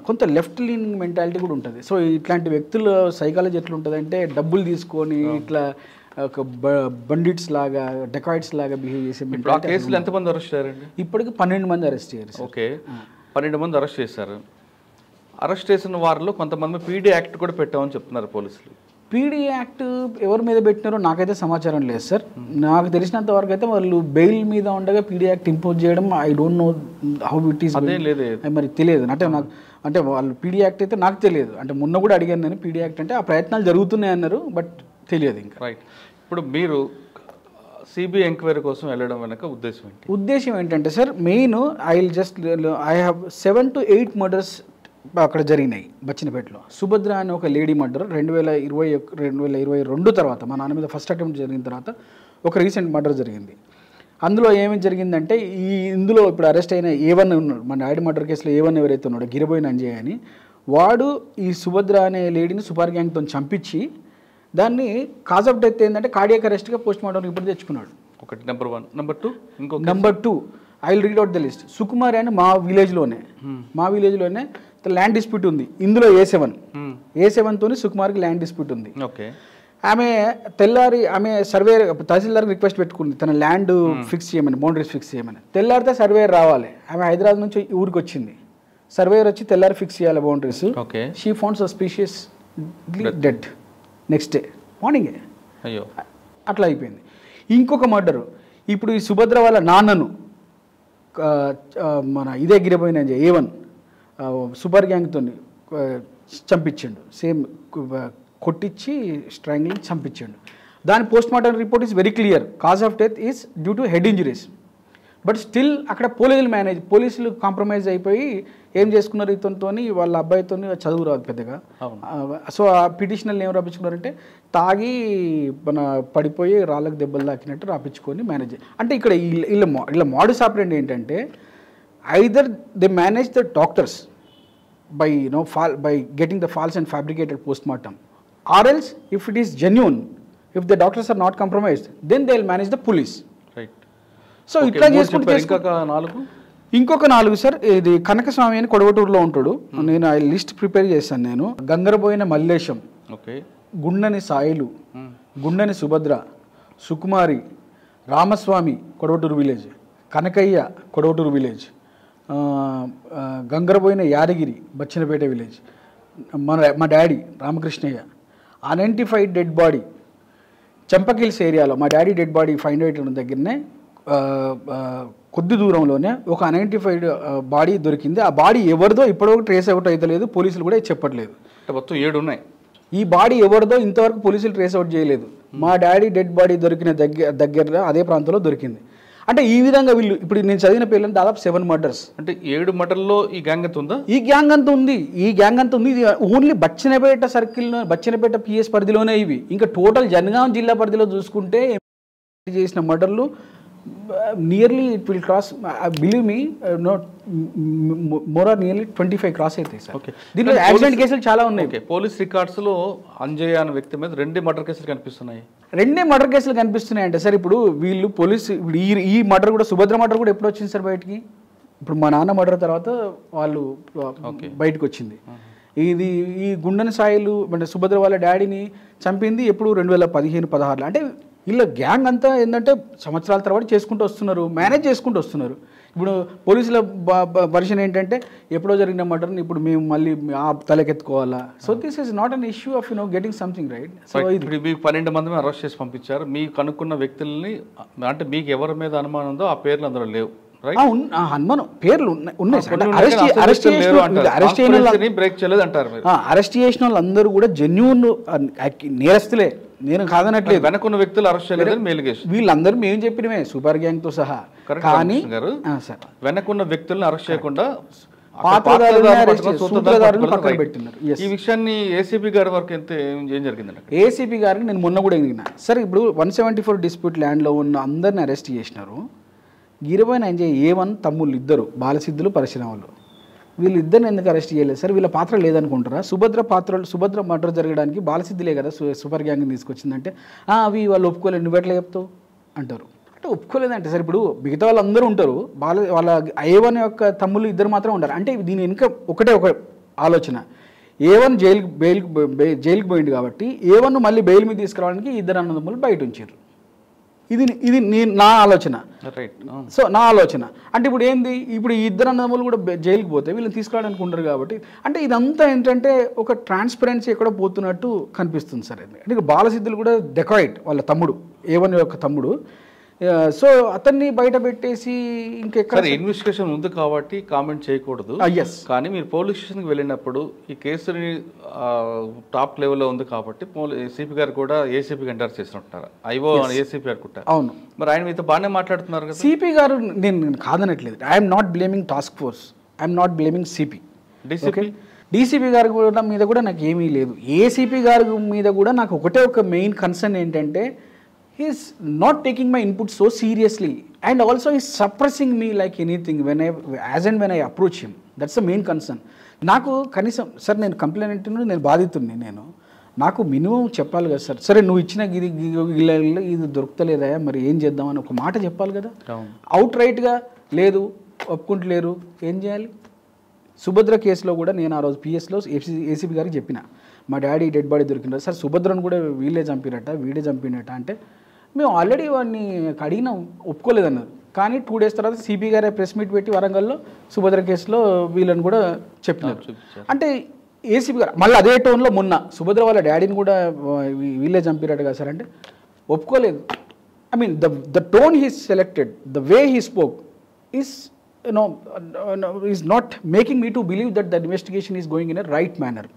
కొంత లెఫ్ట్ లీనింగ్ మెంటాలిటీ కూడా ఉంటుంది. సో ఇట్లాంటి వ్యక్తుల సైకాలజీ ఎట్లా ఉంటుంది అంటే డబ్బులు తీసుకొని ఇట్లా ఒక బండిట్స్ లాగా, డెకాయిట్స్ లాగా బిహేవ్ చేసే మెంటాలిటీ. కేసులు ఎంతమంది అరెస్ట్ అయ్యారండి? ఇప్పటికి 12 మంది అరెస్ట్ అయ్యారు. ఓకే, 12 మంది అరెస్ట్ చేశారు. అరెస్ట్ చేసిన వారిలో కొంతమంది PD యాక్ట్ కూడా పెట్టామని చెప్తున్నారు పోలీసులు. PD యాక్ట్ ఎవరి మీద పెట్టినారో నాకైతే సమాచారం లేదు సార్. నాకు తెలిసినంత వరకు అయితే వాళ్ళు బెయిల్ మీద ఉండగా PD యాక్ట్ ఇంపోజ్ చేయడం I don't know how it is. మరి తెలియదు అంటే వాళ్ళు PD యాక్ట్ అయితే నాకు తెలియదు. అంటే మొన్న కూడా అడిగాను నేను PD యాక్ట్ అంటే ఆ ప్రయత్నాలు జరుగుతున్నాయి అన్నారు, బట్ తెలియదు ఇంకా. రైట్. ఇప్పుడు మీరు CBI ఎంక్వైరీ కోసం వెళ్ళడం వెనక ఉద్దేశం ఏంటంటే sir, main I have 7 to 8 murders అక్కడ జరిగినాయి బచ్చినపేటలో. సుభద్ర అనే ఒక లేడీ మర్డర్ 2022 తర్వాత, మా నాన్న మీద ఫస్ట్ అటెంప్ట్ జరిగిన తర్వాత ఒక రీసెంట్ మర్డర్ జరిగింది. అందులో ఏమి జరిగిందంటే ఇందులో ఇప్పుడు అరెస్ట్ అయిన A1 ఉన్నాడు, మన డాడీ మర్డర్ కేసులో A1 ఎవరైతే ఉన్నాడో గిరిబోయిన అంజయ్ అని, వాడు ఈ సుభద్ర అనే లేడీని సుపార్ గ్యాంగ్తో చంపించి దాన్ని కాజ్ ఆఫ్ డెత్ ఏంటంటే కార్డియాక్ అరెస్ట్గా పోస్ట్ మార్టం రిపోర్ట్ తెచ్చుకున్నాడు. ఒకటి number 1. Number 2 I will read out the list. Sukumari అని మా విలేజ్లోనే ల్యాండ్ డిస్ప్యూట్ ఉంది. ఇందులో A7 తోని సుకుమార్కి ల్యాండ్ డిస్ప్యూట్ ఉంది. ఓకే. ఆమె సర్వేర్ తహసీల్దార్కి రిక్వెస్ట్ పెట్టుకుంది తన ల్యాండ్ ఫిక్స్ చేయమని, బౌండరీస్ ఫిక్స్ చేయమని. తెల్లారితే సర్వేయర్ రావాలి. ఆమె హైదరాబాద్ నుంచి ఊరికి వచ్చింది. సర్వేయర్ వచ్చి తెల్లారి ఫిక్స్ చేయాలి boundaries. She found suspicious dead next day మార్నింగే. అయ్యో, అట్లా అయిపోయింది. ఇంకొక మర్డరు ఇప్పుడు ఈ సుభద్ర వాళ్ళ నాన్నను మన ఇదే గిరిపోయిన A1 సూపర్ గ్యాంగ్తో చంపించాడు. సేమ్ కొట్టించి స్ట్రాంగ్లింగ్ చంపించాడు. దాని post mortem report is very clear. Cause of death is due to head injuries. But still అక్కడ పోలీసులు కాంప్రమైజ్ అయిపోయి ఏం చేసుకున్నారు, ఇతనితో వాళ్ళ అబ్బాయితో చదువు రాదు పెద్దగా. సో ఆ పిటిషనర్లు ఏం రాపించుకున్నారంటే తాగి పడిపోయి రాళ్ళకు దెబ్బలు తాకినట్టు రాపించుకొని మేనేజ్. అంటే ఇక్కడ వీళ్ళ మోడస్ ఆపరెండి ఏంటంటే either they manage the doctors by by getting the false and fabricated postmortem, or else if it is genuine, if the doctors are not compromised, then they will manage the police. Right. So itla cheskunte ఇంకొక 4 sir. ఇది కనకస్వామి అని కొడవటూరులో ఉంటాడు. నేను ఆ list prepare చేశాను. నేను Gangaraboina Mallesham, Gundani Sailu, Gundani Subhadra, Sukumari, Ramaswamy Kodavatur village, Kanakaiah Kodavatur village, Gangaraboina Yadagiri Bachannapet village, మా daddy Ramakrishnaiah unidentified dead body చంపకిల్స్ ఏరియాలో మా డాడీ డెడ్ బాడీ ఫైండ్ అయిన దగ్గరనే కొద్ది దూరంలోనే ఒక అన్ఐడెంటిఫైడ్ బాడీ దొరికింది. ఆ బాడీ ఎవరిదో ఇప్పటివరకు ట్రేస్ అవుట్ అయితే లేదు, పోలీసులు కూడా చెప్పట్లేదు. మొత్తం 7 ఉన్నాయి. ఈ బాడీ ఎవరిదో ఇంతవరకు పోలీసులు ట్రేస్ అవుట్ చేయలేదు. మా డాడీ డెడ్ బాడీ దొరికిన దగ్గర అదే ప్రాంతంలో దొరికింది. అంటే ఈ విధంగా వీళ్ళు ఇప్పుడు నేను చదివిన పేర్లను దాదాపు 7 మర్డర్స్. అంటే 7 మర్డర్లో ఈ గ్యాంగ్ అంత ఉందా? ఈ గ్యాంగ్ అంతా ఉంది. ఇది ఓన్లీ బచ్చనపేట సర్కిల్లో, బచ్చనపేట పిఎస్ పరిధిలోనే ఇవి. ఇంకా టోటల్ జనగాం జిల్లా పరిధిలో చూసుకుంటే చేసిన మర్డర్లు nearly it will cross, believe me, more or nearly 25 cross అవుతాయి సార్. ఓకే, దీంట్లో యాక్సిడెంట్ కేసులు చాలా ఉన్నాయి. ఓకే, పోలీస్ రికార్డ్స్లో అంజయ్య అనే వ్యక్తి మీద 2 మర్డర్ కేసులు కనిపిస్తున్నాయి. 2 మర్డర్ కేసులు కనిపిస్తున్నాయి అంటే సార్ ఇప్పుడు వీళ్ళు పోలీసు ఇప్పుడు ఈ మర్డర్ కూడా, సుభద్ర మర్డర్ కూడా ఎప్పుడు వచ్చింది సార్ బయటికి? ఇప్పుడు మా నాన్న మర్డర్ తర్వాత వాళ్ళు బయటకు వచ్చింది. ఈ గుండెని సాయిలు అంటే సుభద్ర వాళ్ళ డాడీని చంపింది ఎప్పుడు 2015-16లో. అంటే వీళ్ళ గ్యాంగ్ అంతా ఏంటంటే సంవత్సరాల తర్వాత చేసుకుంటూ వస్తున్నారు, మేనేజ్ చేసుకుంటూ వస్తున్నారు. ఇప్పుడు పోలీసుల వర్షన్ ఏంటంటే ఎప్పుడో జరిగిన మర్డర్ని ఇప్పుడు మేము మళ్ళీ తలకెత్తుకోవాలా. So this is not an issue of getting something right. So ఇప్పుడు మీకు 12 మంది అరెస్ట్ చేసి పంపించారు. మీకు కనుక్కున్న వ్యక్తుల్ని అంటే మీకు ఎవరి మీద అనుమానం ఉందో ఆ పేర్లు అందులో లేవు. అనుమానం పేర్లు ఉన్నాయి. అరెస్ట్ చేసిన వాళ్ళు అందరూ కూడా జెన్యూన్ నేరస్తులే, నేను కాదనట్లేదు. వెనకున్న వ్యక్తులు అరెస్ట్ చేయలేదు, వీళ్ళందరూ మేము చెప్పినవే సూపర్ గ్యాంగ్ తో సహా. కానీ వెనకున్న వ్యక్తులను అరెస్ట్ చేయకుండా ఈ విషయాన్ని ఏసీపీ గారి వరకు ఏం జరిగిందండి? ఏసీపీ గారికి నేను మొన్న కూడా ఎదిగిన సార్. ఇప్పుడు 174 డిస్ప్యూట్ ల్యాండ్లో ఉన్న అందరిని అరెస్ట్ చేసినారు. గిరిపోయిన A1 తమ్ముళ్ళు ఇద్దరు బాలసిద్ధులు పరశురాములు, వీళ్ళిద్దరిని ఎందుకు అరెస్ట్ చేయలేదు సార్? వీళ్ళ పాత్ర లేదనుకుంటారా? సుభద్ర మర్డర్ జరగడానికి బాలసిద్ధులే కదా సూపర్ గ్యాంగ్ని తీసుకొచ్చిందంటే అవి వాళ్ళు ఒప్పుకోలేదు, నువ్వు ఎట్లా చెప్తావు అంటారు. అంటే ఒప్పుకోలేదంటే సార్ ఇప్పుడు మిగతా వాళ్ళందరూ ఉంటారు, వాళ్ళ A1 యొక్క తమ్ముళ్ళు ఇద్దరు మాత్రం ఉంటారు. అంటే దీని వెనుక ఒక ఆలోచన, A1 జైలుకి పోయింది కాబట్టి A1 మళ్ళీ బెయిల్ మీద తీసుకురావడానికి ఇద్దరు అన్నదమ్ములు బయట ఉంచారు. ఇది నా ఆలోచన. సో నా ఆలోచన అంటే ఇప్పుడు ఏంది, ఇప్పుడు ఈ ఇద్దరు అన్నదమ్ములు కూడా జైలుకి పోతే వీళ్ళని తీసుకురావడానికి ఉండరు కాబట్టి అంటే ఇదంతా ఏంటంటే ఒక ట్రాన్స్పరెన్సీ ఎక్కడో పోతున్నట్టు కనిపిస్తుంది సార్. అంటే బాలసిద్ధులు కూడా డెకాయిట్ వాళ్ళ తమ్ముడు, A1 యొక్క తమ్ముడు. సో అతన్ని బయట పెట్టేసి ఇంకెక్కడ ఇన్వెస్టిగేషన్ ఉంది కాబట్టి కామెంట్ చేయకూడదు. కానీ మీరు పోలీస్ స్టేషన్కి వెళ్ళినప్పుడు ఈ కేసుని టాప్ లెవెల్లో ఉంది కాబట్టి సిపి గారు కూడా ఏసీపీకి ఎంటర్ చేసినట్టున్నారు. ఐఓ ఏసీపీ అనుకుంటారు. అవును, మరి ఆయన మీతో బాగానే మాట్లాడుతున్నారు కదా. సిపి గారు నేను కాదనట్లేదు. I'm not blaming task force, I'm not blaming CP. DCP గారి మీద కూడా నాకు ఏమీ లేదు. ఏసీపీ గారి మీద కూడా నాకు ఒక మెయిన్ కన్సర్న్ ఏంటంటే he's not taking my input so seriously and also he's suppressing me like anything when I approach him. That's the main concern. నాకు కనీసం సార్ నేను కంప్లైంట్, నేను బాధితుడిని, నాకు మినిమం చెప్పాలి కదా సార్. సరే నువ్వు ఇచ్చిన ఇది దొరుకుతలేదా, మరి ఏం చేద్దామని ఒక మాట చెప్పాలి కదా. అవుట్ రైట్గా లేదు, ఒప్పుకుంటలేరు, ఏం చేయాలి? సుభద్ర కేసులో కూడా నేను ఆ రోజు పిఎస్లో ఏసీపీ గారికి చెప్పిన, మా డాడీ డెడ్ బాడీ దొరికినారు సార్, సుభద్రను కూడా వీడే చంపినట్ట అంటే మేము ఆల్రెడీ వాడిని అడిగినా ఒప్పుకోలేదన్నారు. కానీ 2 days తర్వాత సిపి గారే ప్రెస్ మీట్ పెట్టి వరంగల్లో సుభద్ర కేసులో వీళ్ళని కూడా చెప్పినారు. అంటే ఏసీపీ గారు మళ్ళీ అదే టోన్లో మొన్న సుభద్ర వాళ్ళ డాడీని కూడా వీళ్ళే చంపినట్టు కదా సార్ అంటే ఒప్పుకోలేదు. I mean the tone he selected, the way he spoke is is not making me to believe that the investigation is going in a right manner.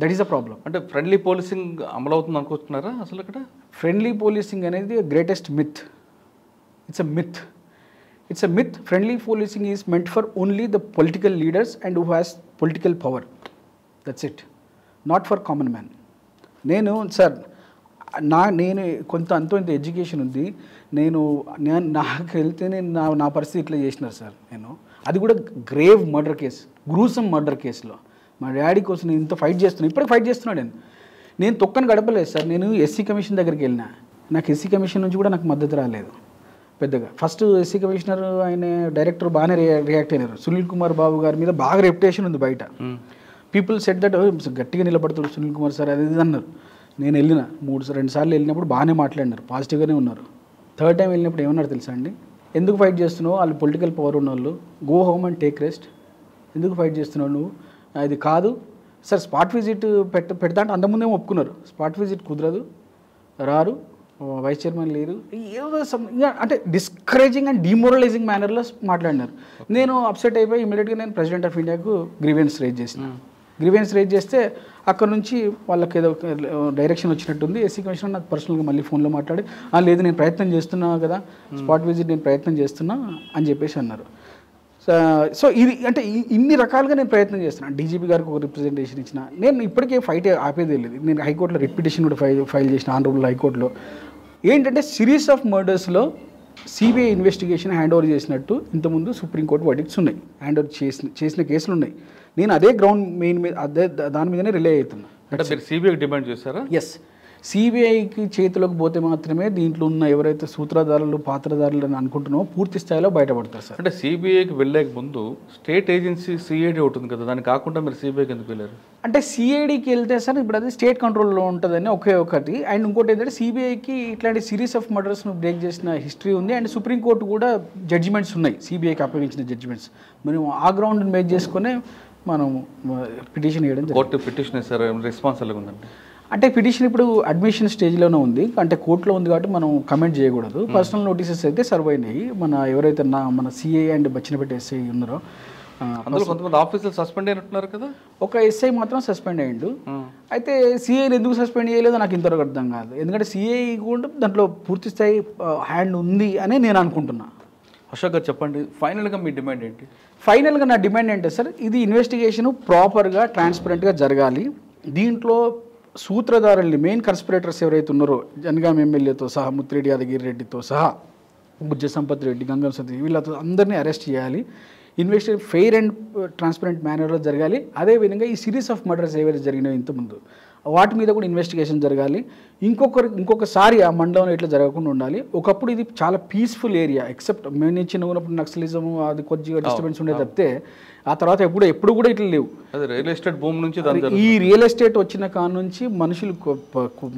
That is a problem. అంటే friendly policing అమలు అవుతుంది అనుకుంటున్నారా? అసలు అక్కడ friendly policing అనేది greatest myth. It's a myth. Friendly policing is meant for only the political leaders and who has political power. That's it, not for common man. Sir నేను అంత ఇంత ఎడ్యుకేషన్ ఉంది, నాకు వెళ్తే నా పరిస్థితి ఇట్లా చేసినారు సార్. అది కూడా grave murder case, gruesome murder కేసులో మా డాడీ కోసం నేను ఇంత ఫైట్ చేస్తున్నాను, ఇప్పటికి ఫైట్ చేస్తున్నాడు. నేను తొక్కని గడపలేదు సార్. నేను ఎస్సీ కమిషన్ దగ్గరికి వెళ్ళినా, నాకు ఎస్సీ కమిషన్ నుంచి కూడా నాకు మద్దతు రాలేదు పెద్దగా. ఫస్ట్ ఎస్సీ కమిషనర్ ఆయన డైరెక్టర్ బాగానే రియాక్ట్ అయినారు. సునీల్ కుమార్ బాబు గారి మీద బాగా రెప్యుటేషన్ ఉంది బయట. పీపుల్ సెట్ దట్ గట్టిగా నిలబడుతాడు సునీల్ కుమార్ సార్ అది అన్నారు. నేను వెళ్ళిన 2 సార్లు వెళ్ళినప్పుడు బాగానే మాట్లాడినారు, పాజిటివ్గానే ఉన్నారు. 3rd time వెళ్ళినప్పుడు ఏమన్నారు తెలుసా అండి, ఎందుకు ఫైట్ చేస్తున్నావు, వాళ్ళు పొలిటికల్ పవర్ ఉన్న వాళ్ళు, go home and take rest, ఎందుకు ఫైట్ చేస్తున్నావు నువ్వు, ఇది కాదు సార్ స్పాట్ విజిట్ పెడతా అంటే అంతకుముందేమో ఒప్పుకున్నారు, స్పాట్ విజిట్ కుదరదు, రారు, వైస్ చైర్మన్ లేరు, ఏదో అంటే డిస్కరేజింగ్ అండ్ డిమోరలైజింగ్ మేనర్లో మాట్లాడినారు. నేను అప్సెట్ అయిపోయి ఇమీడియట్గా నేను ప్రెసిడెంట్ ఆఫ్ ఇండియాకు గ్రీవెన్స్ రేజ్ చేసిన. గ్రీవెన్స్ రేజ్ చేస్తే అక్కడ నుంచి వాళ్ళకి ఏదో డైరెక్షన్ వచ్చినట్టుంది. ఎస్సీ కమిషనర్ నాకు పర్సనల్గా మళ్ళీ ఫోన్లో మాట్లాడి, లేదు నేను ప్రయత్నం చేస్తున్నా కదా, స్పాట్ విజిట్ నేను ప్రయత్నం చేస్తున్నా అని చెప్పేసి అన్నారు. సో ఇది అంటే ఇన్ని రకాలుగా నేను ప్రయత్నం చేస్తున్నాను. డీజీపీ గారికి ఒక రిప్రజెంటేషన్ ఇచ్చిన. నేను ఇప్పటికే ఫైట్ ఆపేదే లేదు. నేను హైకోర్టులో రిట్ పిటిషన్ కూడా ఫైల్ చేసిన, ఆనరబుల్ హైకోర్టులో. ఏంటంటే సిరీస్ ఆఫ్ మర్డర్స్లో సిబిఐ ఇన్వెస్టిగేషన్ హ్యాండ్ ఓవర్ చేసినట్టు ఇంతకుముందు సుప్రీంకోర్టు వర్డిక్ట్స్ ఉన్నాయి, హ్యాండ్ ఓవర్ చేసిన కేసులు ఉన్నాయి. నేను అదే గ్రౌండ్ మెయిన్ మీద దాని మీదనే రిలే అవుతున్నా. అంటే మీరు సిబిఐకి డిమాండ్ చేశారా? ఎస్, సిబిఐకి చేతిలోకి పోతే మాత్రమే దీంట్లో ఉన్న ఎవరైతే సూత్రధారులు పాత్రధారులు అని అనుకుంటున్నామో పూర్తి స్థాయిలో బయటపడతారు సార్. అంటే సిబిఐకి వెళ్ళలేక ముందు స్టేట్ ఏజెన్సీ సిఐడి ఉంటుంది కదా, దాన్ని కాకుండా మీరు సిబిఐకి ఎందుకు వెళ్ళారు? అంటే సిఐడికి వెళ్తే సార్ ఇప్పుడు అది స్టేట్ కంట్రోల్లో ఉంటుందని ఒకే ఒకటి. అండ్ ఇంకోటి ఏంటంటే సిబిఐకి ఇట్లాంటి సిరీస్ ఆఫ్ మర్డర్స్ను బ్రేక్ చేసిన హిస్టరీ ఉంది. అండ్ సుప్రీంకోర్టు కూడా జడ్జిమెంట్స్ ఉన్నాయి, సిబిఐకి అప్పగించిన జడ్జిమెంట్స్. మనం ఆ గ్రౌండ్ మేక్ చేసుకునే మనం పిటిషన్ వేయడం. కోర్టు పిటిషన్ వేసారు, రెస్పాన్స్ ఎలా ఉందండి? అంటే పిటిషన్ ఇప్పుడు అడ్మిషన్ స్టేజ్లోనే ఉంది, అంటే కోర్టులో ఉంది కాబట్టి మనం కమెంట్ చేయకూడదు. పర్సనల్ నోటీసెస్ అయితే సర్వ్ అయినాయి. మన ఎవరైతే మన సిఐ అండ్ బచ్చినపేట ఎస్ఐ ఉన్నారో, అందులో కొంతమంది ఆఫీసర్లు సస్పెండ్ అయినట్టున్నారు కదా. ఒక ఎస్ఐ మాత్రం సస్పెండ్ అయ్యిండు. అయితే సిఐని ఎందుకు సస్పెండ్ చేయలేదో నాకు ఇంతవరకు అర్థం కాదు. ఎందుకంటే సిఐ కూడా దాంట్లో పూర్తి స్థాయి హ్యాండ్ ఉంది అని నేను అనుకుంటున్నా. అశోక్ గారు చెప్పండి, ఫైనల్గా మీ డిమాండ్ ఏంటి? ఫైనల్గా నా డిమాండ్ ఏంటి సార్, ఇది ఇన్వెస్టిగేషన్ ప్రాపర్గా ట్రాన్స్పరెంట్గా జరగాలి. దీంట్లో సూత్రధారుల్ని, మెయిన్ కన్స్పిరేటర్స్ ఎవరైతే ఉన్నారో, జనగాం ఎమ్మెల్యేతో సహా, ముత్తిరెడ్డి యాదగిరి రెడ్డితో సహా, బుజ్జ సంపత్ రెడ్డి, గంగం సతీష్, వీళ్ళతో అందరినీ అరెస్ట్ చేయాలి. ఇన్వెస్టిగేషన్ ఫెయిర్ అండ్ ట్రాన్స్పరెంట్ మేనర్లో జరగాలి. అదేవిధంగా ఈ సిరీస్ ఆఫ్ మర్డర్స్ ఏవైతే జరిగినాయో ఇంతకుముందు, వాటి మీద కూడా ఇన్వెస్టిగేషన్ జరగాలి. ఇంకొకసారి ఆ మండలంలో ఇట్లా జరగకుండా ఉండాలి. ఒకప్పుడు ఇది చాలా పీస్ఫుల్ ఏరియా, ఎక్సెప్ట్ మేము చిన్నప్పుడు నక్సలిజం అది కొద్దిగా డిస్టర్బెన్స్ ఉండే తప్పితే ఆ తర్వాత ఎప్పుడు కూడా ఇట్లా లేవు. రియల్ ఎస్టేట్ భూమి నుంచి ఈ రియల్ ఎస్టేట్ వచ్చిన కాడ నుంచి మనుషులు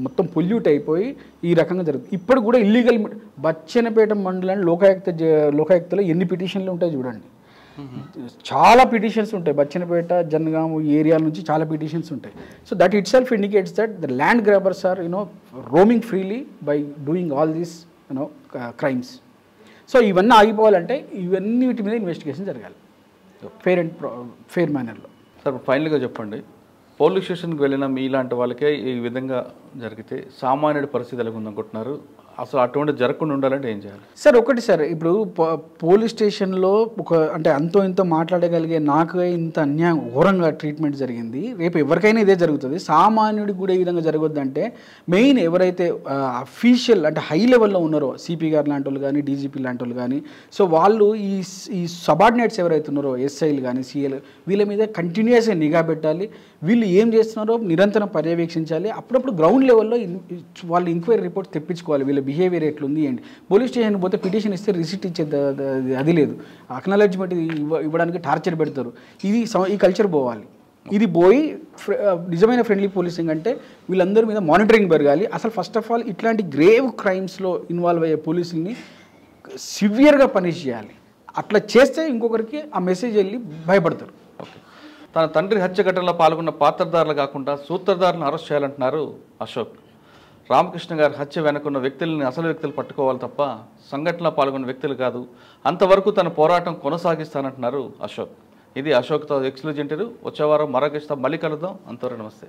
మొత్తం పొల్యూట్ అయిపోయి ఈ రకంగా జరుగుతుంది. ఇప్పుడు కూడా ఇల్లీగల్ బచ్చన్నపేట మండలాన్ని లోకాయుక్తలో ఎన్ని పిటిషన్లు ఉంటాయి చూడండి. చాలా పిటిషన్స్ ఉంటాయి, బచ్చన్నపేట, జనగాం ఈ ఏరియాల నుంచి చాలా పిటిషన్స్ ఉంటాయి. So that it self indicates that the land grabbers are roaming freely by doing all these crimes. So ఇవన్నీ ఆగిపోవాలంటే ఇవన్నీ వీటి మీద ఇన్వెస్టిగేషన్ జరగాలి ఫెయిర్ మేనర్లో. సార్ ఫైనల్గా చెప్పండి, పోలీస్ స్టేషన్కి వెళ్ళిన మీలాంటి వాళ్ళకే ఈ విధంగా జరిగితే సామాన్యుడి పరిస్థితి ఎలా ఉందనుకుంటున్నారు? అసలు అటువంటి జరగకుండా ఉండాలంటే ఏం చేయాలి? సార్ ఒకటి సార్, ఇప్పుడు పోలీస్ స్టేషన్లో అంటే అంతో ఇంతో మాట్లాడగలిగే నాకు ఇంత అన్యాయం ఘోరంగా ట్రీట్మెంట్ జరిగింది. రేపు ఎవరికైనా ఇదే జరుగుతుంది. సామాన్యుడికి కూడా ఈ విధంగా జరగొద్దంటే మెయిన్ ఎవరైతే అఫీషియల్ అంటే హై లెవెల్లో ఉన్నారో, సిపి గారు లాంటి వాళ్ళు కానీ, డీజీపీ లాంటి వాళ్ళు కానీ, సో వాళ్ళు ఈ సబార్డినేట్స్ ఎవరైతే ఉన్నారో, ఎస్ఐలు కానీ, సిఎల్, వీళ్ళ మీద కంటిన్యూస్గా నిఘా పెట్టాలి. వీళ్ళు ఏం చేస్తున్నారో నిరంతరం పర్యవేక్షించాలి. అప్పుడప్పుడు గ్రౌండ్ లెవెల్లో వాళ్ళు ఎంక్వైరీ రిపోర్ట్ తెప్పించుకోవాలి, వీళ్ళ బిహేవియర్ ఎట్లుంది ఏంటి. పోలీస్ స్టేషన్కి పోతే పిటిషన్ ఇస్తే రిసిట్ ఇచ్చేది అది లేదు, అక్నాలెడ్జ్మెంట్ ఇవ్వడానికి టార్చర్ పెడతారు. ఈ కల్చర్ పోవాలి. ఇది పోయి నిజమైన ఫ్రెండ్లీ పోలీసింగ్ అంటే వీళ్ళందరి మీద మానిటరింగ్ పెరగాలి. అసలు ఫస్ట్ ఆఫ్ ఆల్ ఇట్లాంటి గ్రేవ్ క్రైమ్స్లో ఇన్వాల్వ్ అయ్యే పోలీసుల్ని సివియర్గా పనిష్ చేయాలి. అట్లా చేస్తే ఇంకొకరికి ఆ మెసేజ్ వెళ్ళి భయపడతారు. ఓకే, తన తండ్రి హత్య ఘటనలో పాల్గొన్న పాత్రధారులు కాకుండా సూత్రధారులను అరెస్ట్ చేయాలంటున్నారు అశోక్. రామకృష్ణ గారి హత్య వెనుకున్న వ్యక్తులని అసలు వ్యక్తులు పట్టుకోవాలి తప్ప సంఘటనలో పాల్గొన్న వ్యక్తులు కాదు. అంతవరకు తన పోరాటం కొనసాగిస్తానంటున్నారు అశోక్. ఇది అశోక్తో ఎక్స్క్లూజివ్ ఇంటర్వ్యూ. వచ్చే వారం మరొక మళ్ళీ కలుద్దాం. అంతవరకు నమస్తే.